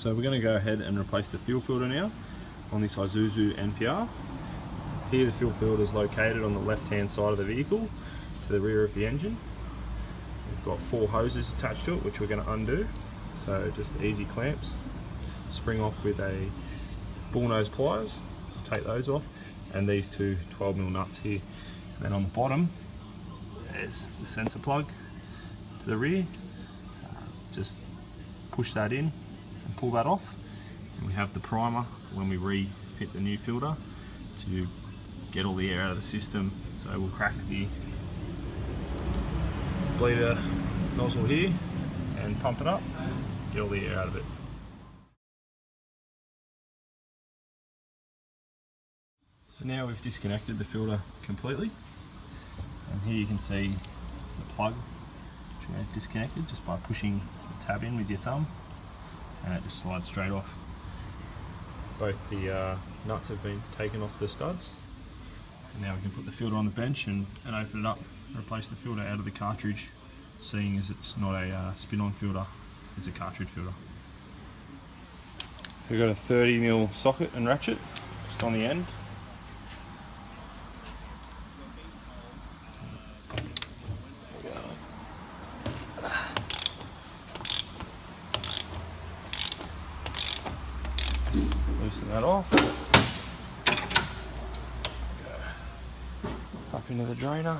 So we're going to go ahead and replace the fuel filter now on this Isuzu NPR. Here the fuel filter is located on the left hand side of the vehicle to the rear of the engine. We've got 4 hoses attached to it which we're going to undo. So just easy clamps. Spring off with a bullnose pliers, take those off, and these 2 12mm nuts here. And then on the bottom there's the sensor plug to the rear. Just push that in and pull that off, and we have the primer when we refit the new filter to get all the air out of the system. So we'll crack the bleeder nozzle here and pump it up, get all the air out of it. So now we've disconnected the filter completely, and here you can see the plug which we have disconnected just by pushing the tab in with your thumb, and it just slides straight off. Both the nuts have been taken off the studs, and now we can put the filter on the bench and open it up and replace the filter out of the cartridge, seeing as it's not a spin-on filter, it's a cartridge filter. We've got a 30mm socket and ratchet just on the end. Loosen that off. Go up into the drainer.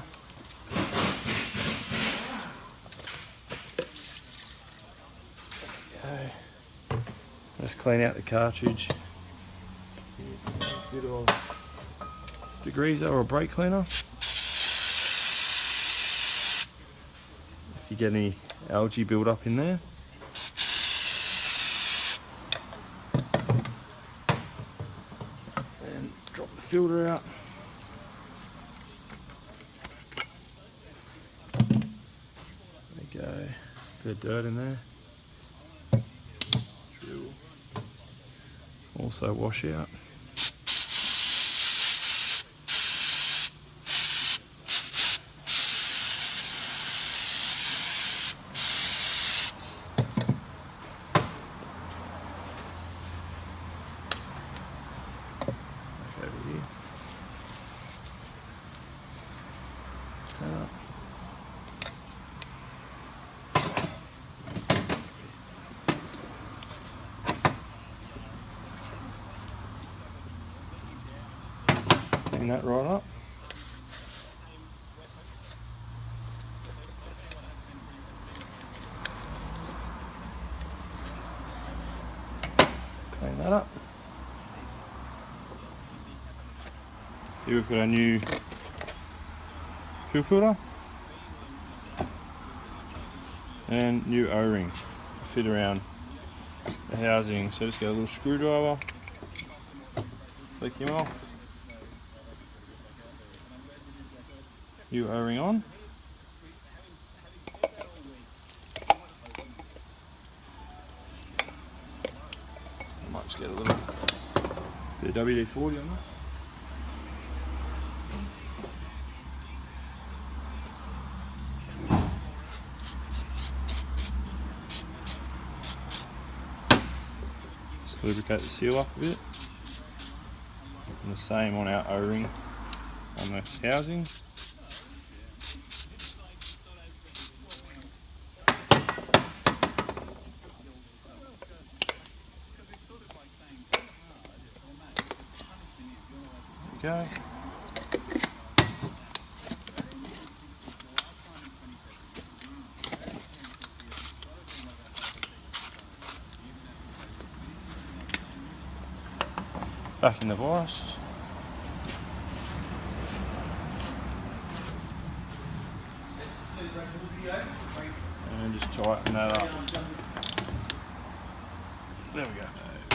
Okay. Just clean out the cartridge. A bit of degreaser or a brake cleaner. If you get any algae build up in there. Drop the filter out. There we go. Bit of dirt in there. Also wash out. Clean that right up. Clean that up. Here we've got our new fuel filter and new O-ring to fit around the housing. So just get a little screwdriver, flick him off, new O-ring on. I might just get a little bit of WD-40 on that. Lubricate the seal up a bit, and the same on our O-ring on the housing. There we go. Back in the vise. And just tighten that up. There we go.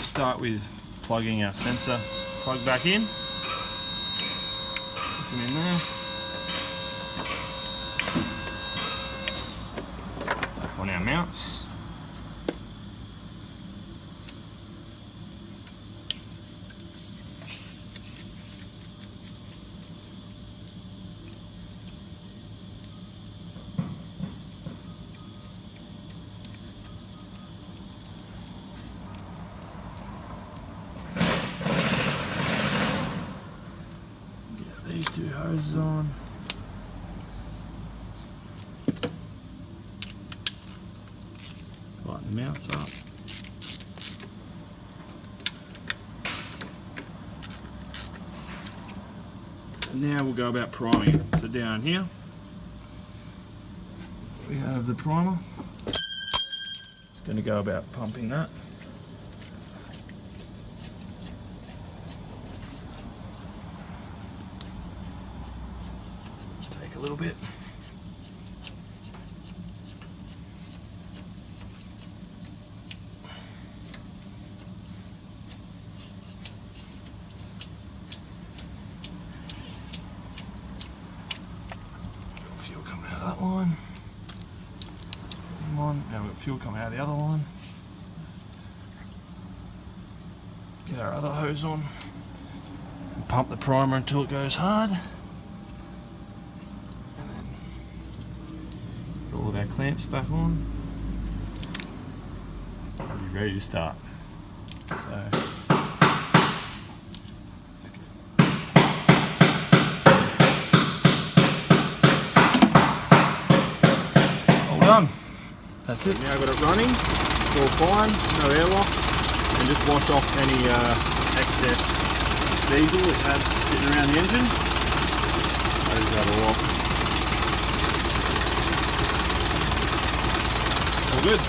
Start with plugging our sensor plug back in. Put them in there. Back on our mounts. 2 hoses on. Lighten the mounts up. And now we'll go about priming it. So down here we have the primer. Just going to go about pumping that. Take a little bit. Fuel coming out of that line. Now we've got fuel coming out of the other line. Get our other hose on. And pump the primer until it goes hard. And then put all of our clamps back on. And we're ready to start. So all done. That's it. Now I've got it running, it's all fine, no airlock, and just wash off any excess diesel it has sitting around the engine. Close that all off. All good.